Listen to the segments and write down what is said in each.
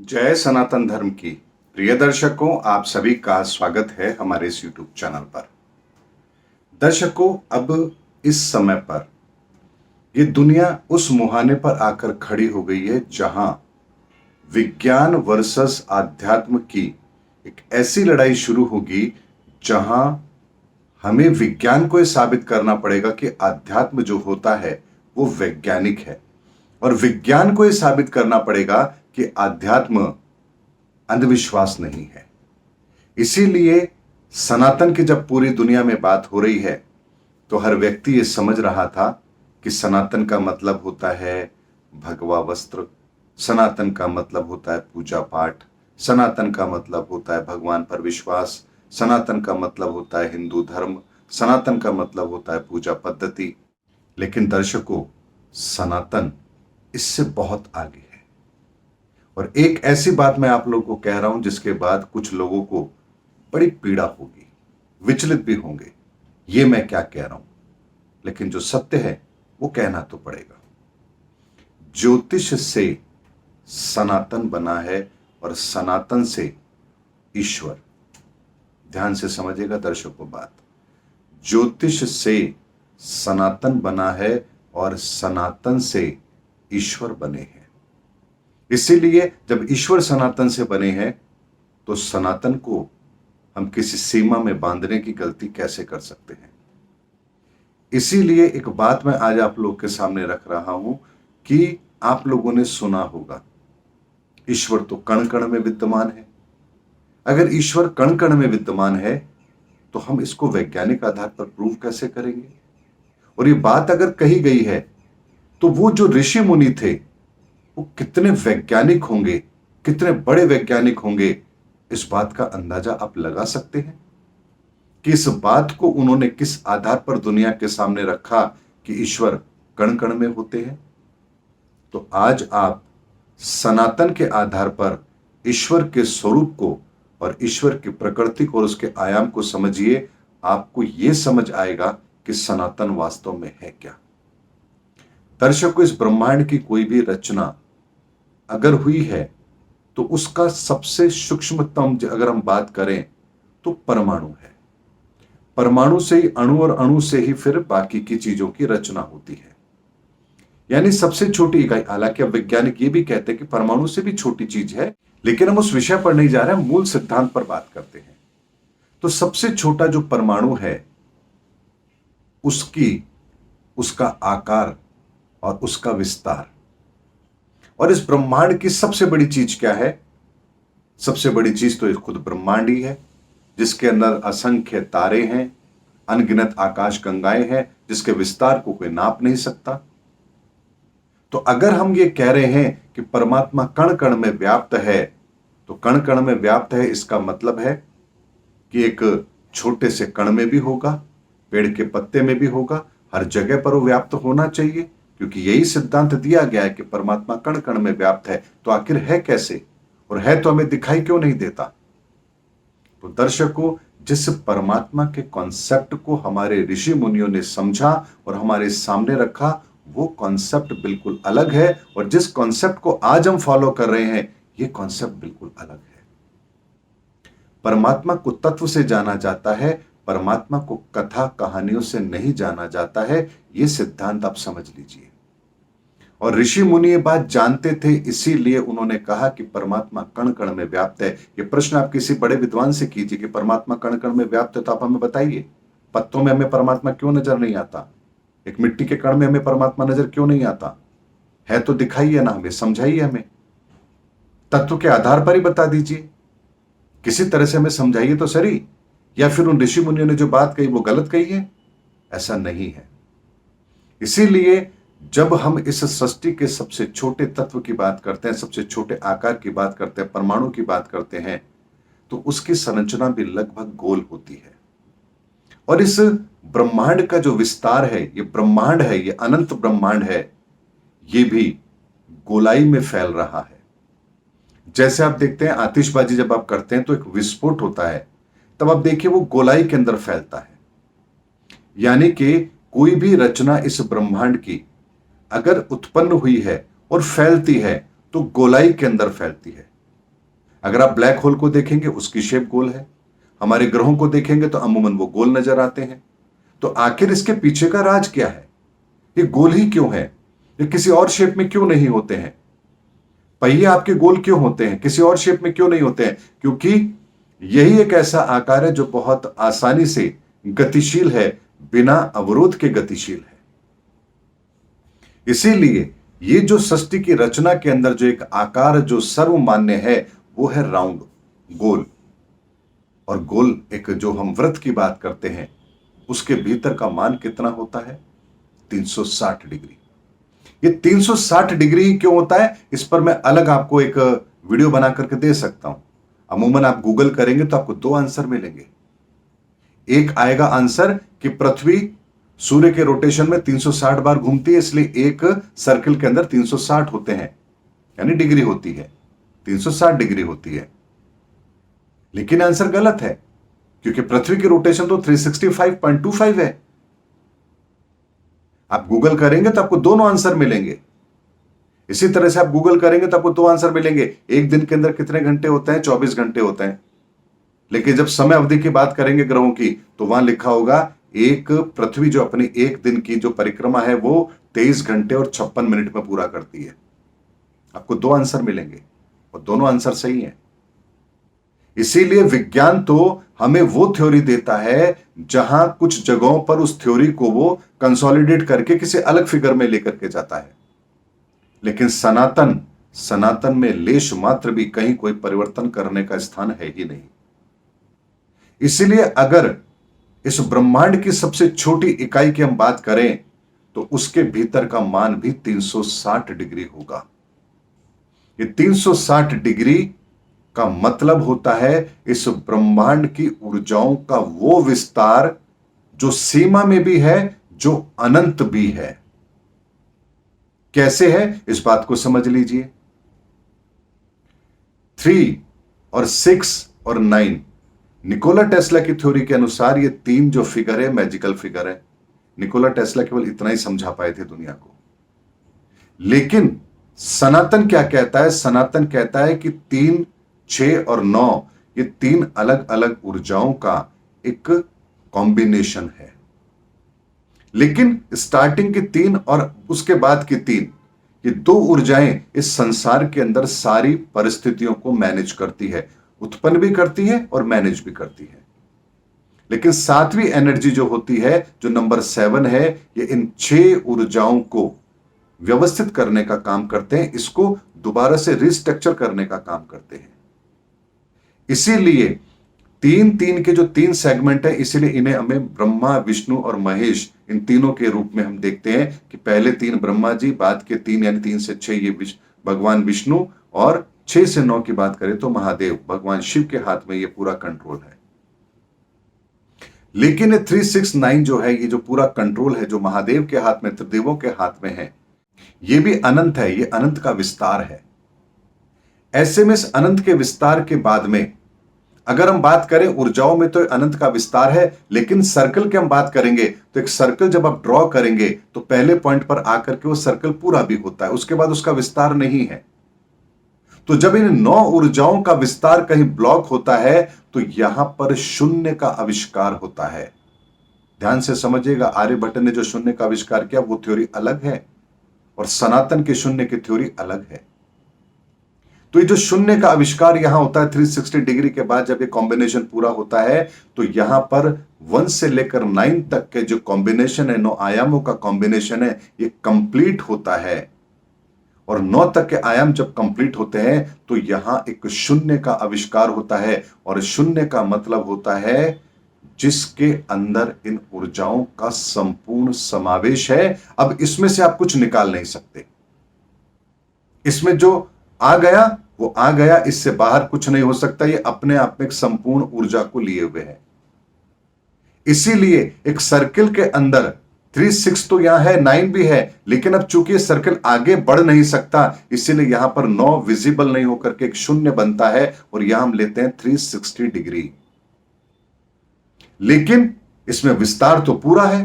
जय सनातन धर्म की प्रिय दर्शकों, आप सभी का स्वागत है हमारे इस YouTube चैनल पर। दर्शकों, अब इस समय पर ये दुनिया उस मुहाने पर आकर खड़ी हो गई है जहां विज्ञान वर्सेस आध्यात्म की एक ऐसी लड़ाई शुरू होगी जहां हमें विज्ञान को यह साबित करना पड़ेगा कि आध्यात्म जो होता है वो वैज्ञानिक है, और विज्ञान को यह साबित करना पड़ेगा कि आध्यात्म अंधविश्वास नहीं है। इसीलिए सनातन की जब पूरी दुनिया में बात हो रही है तो हर व्यक्ति ये समझ रहा था कि सनातन का मतलब होता है भगवा वस्त्र, सनातन का मतलब होता है पूजा पाठ, सनातन का मतलब होता है भगवान पर विश्वास, सनातन का मतलब होता है हिंदू धर्म, सनातन का मतलब होता है पूजा पद्धति। लेकिन दर्शकों, सनातन इससे बहुत आगे है। और एक ऐसी बात मैं आप लोगों को कह रहा हूं जिसके बाद कुछ लोगों को बड़ी पीड़ा होगी, विचलित भी होंगे, ये मैं क्या कह रहा हूं, लेकिन जो सत्य है वो कहना तो पड़ेगा। ज्योतिष से सनातन बना है और सनातन से ईश्वर। ध्यान से समझिएगा दर्शकों बात। ज्योतिष से सनातन बना है और सनातन से ईश्वर बने हैं। इसीलिए जब ईश्वर सनातन से बने हैं तो सनातन को हम किसी सीमा में बांधने की गलती कैसे कर सकते हैं। इसीलिए एक बात मैं आज आप लोग के सामने रख रहा हूं कि आप लोगों ने सुना होगा, ईश्वर तो कण कण में विद्यमान है। अगर ईश्वर कण कण में विद्यमान है तो हम इसको वैज्ञानिक आधार पर प्रूव कैसे करेंगे। और ये बात अगर कही गई है तो वो जो ऋषि मुनि थे वो कितने वैज्ञानिक होंगे, कितने बड़े वैज्ञानिक होंगे, इस बात का अंदाजा आप लगा सकते हैं कि इस बात को उन्होंने किस आधार पर दुनिया के सामने रखा कि ईश्वर कण कण में होते हैं। तो आज आप सनातन के आधार पर ईश्वर के स्वरूप को और ईश्वर की प्रकृति को और उसके आयाम को समझिए, आपको यह समझ आएगा कि सनातन वास्तव में है क्या। दर्शकों, इस ब्रह्मांड की कोई भी रचना अगर हुई है तो उसका सबसे सूक्ष्मतम अगर हम बात करें तो परमाणु है। परमाणु से ही अणु और अणु से ही फिर बाकी की चीजों की रचना होती है, यानी सबसे छोटी इकाई। हालांकि अब वैज्ञानिक ये भी कहते हैं कि परमाणु से भी छोटी चीज है, लेकिन हम उस विषय पर नहीं जा रहे हैं, मूल सिद्धांत पर बात करते हैं। तो सबसे छोटा जो परमाणु है उसका आकार और उसका विस्तार। और इस ब्रह्मांड की सबसे बड़ी चीज क्या है? सबसे बड़ी चीज तो खुद ब्रह्मांड ही है, जिसके अंदर असंख्य तारे हैं, अनगिनत आकाश गंगाएं हैं, जिसके विस्तार को कोई नाप नहीं सकता। तो अगर हम ये कह रहे हैं कि परमात्मा कण कण में व्याप्त है, तो कण कण में व्याप्त है इसका मतलब है कि एक छोटे से कण में भी होगा, पेड़ के पत्ते में भी होगा, हर जगह पर वो व्याप्त होना चाहिए, क्योंकि यही सिद्धांत दिया गया है कि परमात्मा कण कण में व्याप्त है। तो आखिर है कैसे, और है तो हमें दिखाई क्यों नहीं देता। तो दर्शकों, जिस परमात्मा के कॉन्सेप्ट को हमारे ऋषि मुनियों ने समझा और हमारे सामने रखा, वो कॉन्सेप्ट बिल्कुल अलग है, और जिस कॉन्सेप्ट को आज हम फॉलो कर रहे हैं ये कॉन्सेप्ट बिल्कुल अलग है। परमात्मा को तत्व से जाना जाता है, परमात्मा को कथा कहानियों से नहीं जाना जाता है। यह सिद्धांत आप समझ लीजिए। और ऋषि मुनि ये बात जानते थे, इसीलिए उन्होंने कहा कि परमात्मा कण कण में व्याप्त है। यह प्रश्न आप किसी बड़े विद्वान से कीजिए कि परमात्मा कण कण में व्याप्त है, तो आप हमें बताइए पत्तों में हमें परमात्मा क्यों नजर नहीं आता, एक मिट्टी के कण में हमें परमात्मा नजर क्यों नहीं आता है। तो दिखाइए ना, हमें समझाइए, हमें तत्व के आधार पर ही बता दीजिए, किसी तरह से हमें समझाइए तो सही। या फिर उन ऋषि मुनियों ने जो बात कही वो गलत कही है? ऐसा नहीं है। इसीलिए जब हम इस सृष्टि के सबसे छोटे तत्व की बात करते हैं, सबसे छोटे आकार की बात करते हैं, परमाणु की बात करते हैं, तो उसकी संरचना भी लगभग गोल होती है। और इस ब्रह्मांड का जो विस्तार है, ये ब्रह्मांड है, ये अनंत ब्रह्मांड है, ये भी गोलाई में फैल रहा है। जैसे आप देखते हैं आतिशबाजी जब आप करते हैं तो एक विस्फोट होता है, तब आप देखिए वो गोलाई के अंदर फैलता है। यानी कि कोई भी रचना इस ब्रह्मांड की अगर उत्पन्न हुई है और फैलती है तो गोलाई के अंदर फैलती है। अगर आप ब्लैक होल को देखेंगे उसकी शेप गोल है, हमारे ग्रहों को देखेंगे तो अमूमन वो गोल नजर आते हैं। तो आखिर इसके पीछे का राज क्या है? ये गोल ही क्यों है? ये किसी और शेप में क्यों नहीं होते हैं? पहिए आपके गोल क्यों होते हैं, किसी और शेप में क्यों नहीं होते हैं? क्योंकि यही एक ऐसा आकार है जो बहुत आसानी से गतिशील है, बिना अवरोध के गतिशील है। इसीलिए ये जो सृष्टि की रचना के अंदर जो एक आकार जो सर्वमान्य है वो है राउंड, गोल। और गोल एक जो हम वृत्त की बात करते हैं उसके भीतर का मान कितना होता है? 360 डिग्री। ये 360 डिग्री क्यों होता है, इस पर मैं अलग आपको एक वीडियो बना करके दे सकता हूं। अमूमन आप गूगल करेंगे तो आपको दो आंसर मिलेंगे। एक आएगा आंसर कि पृथ्वी सूर्य के रोटेशन में 360 बार घूमती है, इसलिए एक सर्कल के अंदर 360 होते हैं, यानी डिग्री होती है, 360 डिग्री होती है। लेकिन आंसर गलत है, क्योंकि पृथ्वी की रोटेशन तो 365.25 है। आप गूगल करेंगे तो आपको दोनों आंसर मिलेंगे। इसी तरह से आप गूगल करेंगे तो आपको दो आंसर मिलेंगे। एक दिन के अंदर कितने घंटे होते हैं? 24 घंटे होते हैं। लेकिन जब समय अवधि की बात करेंगे ग्रहों की, तो वहां लिखा होगा एक पृथ्वी जो अपनी एक दिन की जो परिक्रमा है वो 23 घंटे और 56 मिनट में पूरा करती है। आपको दो आंसर मिलेंगे और दोनों आंसर सही हैं। इसीलिए विज्ञान तो हमें वो थ्योरी देता है जहां कुछ जगहों पर उस थ्योरी को वो कंसोलिडेट करके किसी अलग फिगर में लेकर के जाता है। लेकिन सनातन में लेश मात्र भी कहीं कोई परिवर्तन करने का स्थान है ही नहीं। इसलिए अगर इस ब्रह्मांड की सबसे छोटी इकाई की हम बात करें तो उसके भीतर का मान भी 360 डिग्री होगा। ये 360 डिग्री का मतलब होता है इस ब्रह्मांड की ऊर्जाओं का वो विस्तार जो सीमा में भी है, जो अनंत भी है। कैसे है, इस बात को समझ लीजिए। 3 और 6 और 9, निकोला टेस्ला की थ्योरी के अनुसार ये तीन जो फिगर है मैजिकल फिगर है। निकोला टेस्ला केवल इतना ही समझा पाए थे दुनिया को। लेकिन सनातन क्या कहता है? सनातन कहता है कि 3, 6 और 9 ये तीन अलग अलग ऊर्जाओं का एक कॉम्बिनेशन है। लेकिन स्टार्टिंग की 3 और उसके बाद की 3, ये दो ऊर्जाएं इस संसार के अंदर सारी परिस्थितियों को मैनेज करती है, उत्पन्न भी करती है और मैनेज भी करती है। लेकिन सातवीं एनर्जी जो होती है, जो नंबर 7 है, ये इन 6 ऊर्जाओं को व्यवस्थित करने का काम करते हैं, इसको दोबारा से रिस्ट्रक्चर करने का काम करते हैं। इसीलिए 3 के जो 3 सेगमेंट है, इसीलिए इन्हें हमें ब्रह्मा, विष्णु और महेश इन तीनों के रूप में हम देखते हैं कि पहले 3 ब्रह्मा जी, बाद के 3 यानी 3 से 6 ये भगवान विष्णु, और 6 से 9 की बात करें तो महादेव भगवान शिव के हाथ में ये पूरा कंट्रोल है। लेकिन 3, 6, 9 जो है, ये जो पूरा कंट्रोल है जो महादेव के हाथ में, त्रिदेवों के हाथ में है, ये भी अनंत है, ये अनंत का विस्तार है। ऐसे में इस अनंत के विस्तार के बाद में अगर हम बात करें ऊर्जाओं में तो अनंत का विस्तार है, लेकिन सर्कल की हम बात करेंगे तो एक सर्कल जब आप ड्रॉ करेंगे तो पहले पॉइंट पर आकर के वो सर्कल पूरा भी होता है, उसके बाद उसका विस्तार नहीं है। तो जब इन 9 ऊर्जाओं का विस्तार कहीं ब्लॉक होता है तो यहां पर शून्य का आविष्कार होता है। ध्यान से समझिएगा, आर्यभट्ट ने जो शून्य का आविष्कार किया वो थ्योरी अलग है और सनातन के शून्य की थ्योरी अलग है। तो ये जो शून्य का आविष्कार यहां होता है 360 डिग्री के बाद, जब ये कॉम्बिनेशन पूरा होता है तो यहां पर 1 से लेकर 9 तक के जो कॉम्बिनेशन है, 9 आयामों का कॉम्बिनेशन है, ये कंप्लीट होता है। और 9 तक के आयाम जब कंप्लीट होते हैं तो यहां एक शून्य का आविष्कार होता है, और शून्य का मतलब होता है जिसके अंदर इन ऊर्जाओं का संपूर्ण समावेश है। अब इसमें से आप कुछ निकाल नहीं सकते। इसमें जो आ गया वो आ गया, इससे बाहर कुछ नहीं हो सकता। ये अपने आप में एक संपूर्ण ऊर्जा को लिए हुए है। इसीलिए एक सर्कल के अंदर 3, 6 तो यहां है, 9 भी है, लेकिन अब चूंकि सर्कल आगे बढ़ नहीं सकता, इसीलिए यहां पर 9 विजिबल नहीं होकर के एक शून्य बनता है, और यहां हम लेते हैं 360 डिग्री। लेकिन इसमें विस्तार तो पूरा है।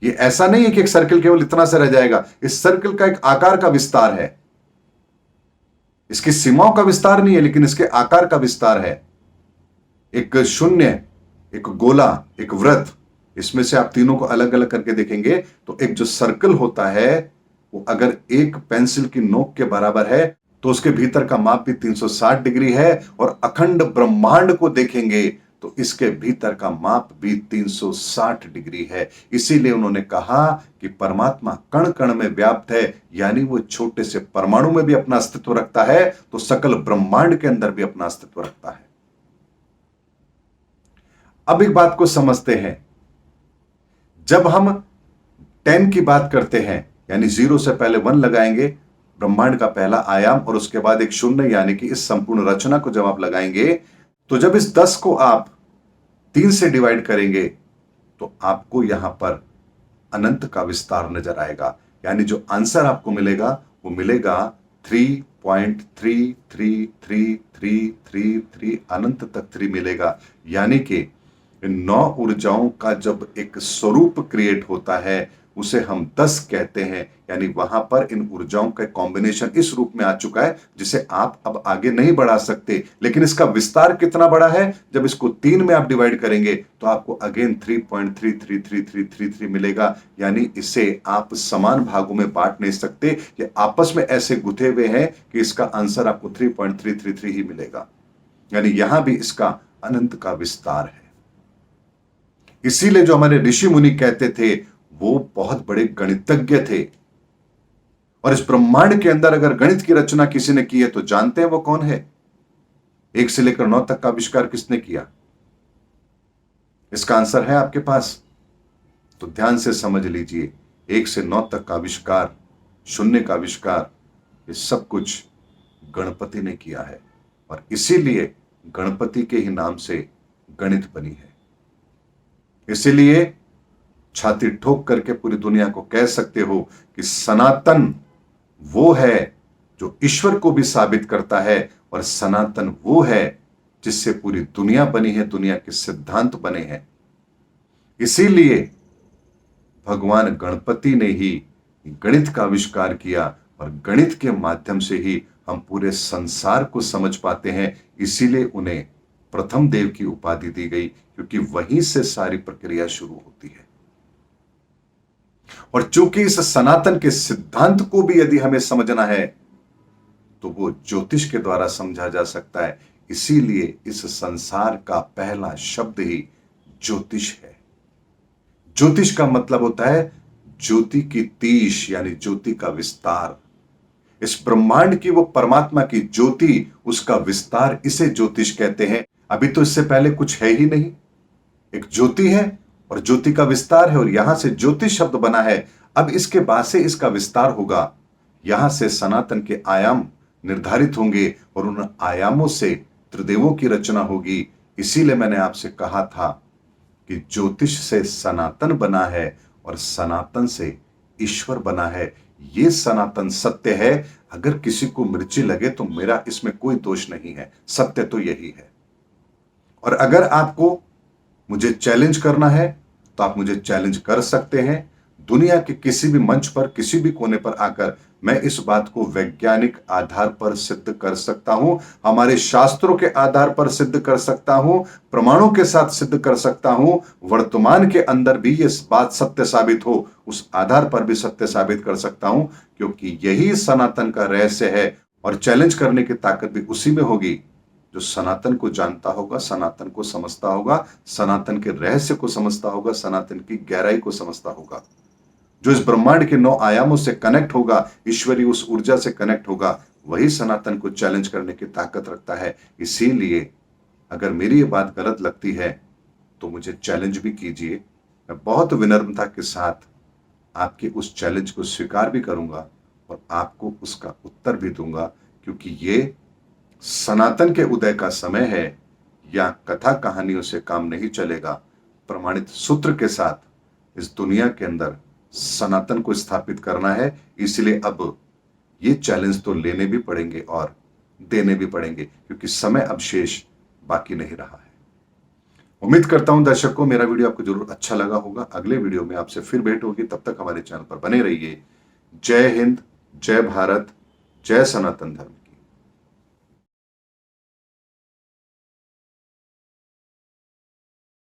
ये ऐसा नहीं है कि एक सर्कल केवल इतना सा रह जाएगा, इस सर्कल का एक आकार का विस्तार है। इसकी सीमाओं का विस्तार नहीं है, लेकिन इसके आकार का विस्तार है। एक शून्य, एक गोला, एक वृत्त, इसमें से आप तीनों को अलग अलग करके देखेंगे तो एक जो सर्कल होता है वो अगर एक पेंसिल की नोक के बराबर है तो उसके भीतर का माप भी 360 डिग्री है, और अखंड ब्रह्मांड को देखेंगे तो इसके भीतर का माप भी 360 डिग्री है। इसीलिए उन्होंने कहा कि परमात्मा कण कण में व्याप्त है, यानी वो छोटे से परमाणु में भी अपना अस्तित्व रखता है तो सकल ब्रह्मांड के अंदर भी अपना अस्तित्व रखता है। अब एक बात को समझते हैं, जब हम 10 की बात करते हैं यानी 0 से पहले 1 लगाएंगे, ब्रह्मांड का पहला आयाम, और उसके बाद एक शून्य यानी कि इस संपूर्ण रचना को जब आप लगाएंगे तो जब इस 10 को आप 3 से डिवाइड करेंगे तो आपको यहां पर अनंत का विस्तार नजर आएगा। यानी जो आंसर आपको मिलेगा वो मिलेगा 3.333333 अनंत तक 3 मिलेगा। यानी कि इन 9 ऊर्जाओं का जब एक स्वरूप क्रिएट होता है उसे हम 10 कहते हैं। यानी वहां पर इन ऊर्जाओं का कॉम्बिनेशन इस रूप में आ चुका है जिसे आप अब आगे नहीं बढ़ा सकते। लेकिन इसका विस्तार कितना बड़ा है, जब इसको 3 में आप डिवाइड करेंगे तो आपको अगेन 3.333333 मिलेगा। यानी इसे आप समान भागों में बांट नहीं सकते, ये आपस में ऐसे गुथे हुए हैं कि इसका आंसर आपको 3.333 ही मिलेगा। यानी यहां भी इसका अनंत का विस्तार है। इसीलिए जो हमारे ऋषि मुनि कहते थे वो बहुत बड़े गणितज्ञ थे, और इस ब्रह्मांड के अंदर अगर गणित की रचना किसी ने की है तो जानते हैं वो कौन है? 1 से लेकर 9 तक का आविष्कार किसने किया? इसका आंसर है आपके पास, तो ध्यान से समझ लीजिए। 1 से 9 तक का आविष्कार, शून्य का आविष्कार, ये सब कुछ गणपति ने किया है, और इसीलिए गणपति के ही नाम से गणित बनी है। इसीलिए छाती ठोक करके पूरी दुनिया को कह सकते हो कि सनातन वो है जो ईश्वर को भी साबित करता है, और सनातन वो है जिससे पूरी दुनिया बनी है, दुनिया के सिद्धांत बने हैं। इसीलिए भगवान गणपति ने ही गणित का आविष्कार किया, और गणित के माध्यम से ही हम पूरे संसार को समझ पाते हैं। इसीलिए उन्हें प्रथम देव की उपाधि दी गई, क्योंकि वहीं से सारी प्रक्रिया शुरू होती है। और चूंकि इस सनातन के सिद्धांत को भी यदि हमें समझना है तो वो ज्योतिष के द्वारा समझा जा सकता है। इसीलिए इस संसार का पहला शब्द ही ज्योतिष है। ज्योतिष का मतलब होता है ज्योति की तीश, यानी ज्योति का विस्तार। इस ब्रह्मांड की वो परमात्मा की ज्योति, उसका विस्तार, इसे ज्योतिष कहते हैं। अभी तो इससे पहले कुछ है ही नहीं, एक ज्योति है और ज्योति का विस्तार है, और यहां से ज्योतिष शब्द बना है। अब इसके बाद से इसका विस्तार होगा, यहां से सनातन के आयाम निर्धारित होंगे, और उन आयामों से त्रिदेवों की रचना होगी। इसीलिए मैंने आपसे कहा था कि ज्योतिष से सनातन बना है और सनातन से ईश्वर बना है। ये सनातन सत्य है। अगर किसी को मिर्ची लगे तो मेरा इसमें कोई दोष नहीं है, सत्य तो यही है। और अगर आपको मुझे चैलेंज करना है तो आप मुझे चैलेंज कर सकते हैं। दुनिया के किसी भी मंच पर, किसी भी कोने पर आकर मैं इस बात को वैज्ञानिक आधार पर सिद्ध कर सकता हूं, हमारे शास्त्रों के आधार पर सिद्ध कर सकता हूं, प्रमाणों के साथ सिद्ध कर सकता हूं। वर्तमान के अंदर भी ये बात सत्य साबित हो, उस आधार पर भी सत्य साबित कर सकता हूं, क्योंकि यही सनातन का रहस्य है। और चैलेंज करने की ताकत भी उसी में होगी जो सनातन को जानता होगा, सनातन को समझता होगा, सनातन के रहस्य को समझता होगा, सनातन की गहराई को समझता होगा, जो इस ब्रह्मांड के 9 आयामों से कनेक्ट होगा, ईश्वरी उस ऊर्जा से कनेक्ट होगा, वही सनातन को चैलेंज करने की ताकत रखता है। इसीलिए अगर मेरी ये बात गलत लगती है तो मुझे चैलेंज भी कीजिए। मैं बहुत विनम्रता के साथ आपके उस चैलेंज को स्वीकार भी करूंगा और आपको उसका उत्तर भी दूंगा, क्योंकि ये सनातन के उदय का समय है। या कथा कहानियों से काम नहीं चलेगा, प्रमाणित सूत्र के साथ इस दुनिया के अंदर सनातन को स्थापित करना है। इसलिए अब ये चैलेंज तो लेने भी पड़ेंगे और देने भी पड़ेंगे, क्योंकि समय अब शेष बाकी नहीं रहा है। उम्मीद करता हूं दर्शकों मेरा वीडियो आपको जरूर अच्छा लगा होगा। अगले वीडियो में आपसे फिर भेंट होगी, तब तक हमारे चैनल पर बने रहिए। जय हिंद, जय भारत, जय सनातन धर्म।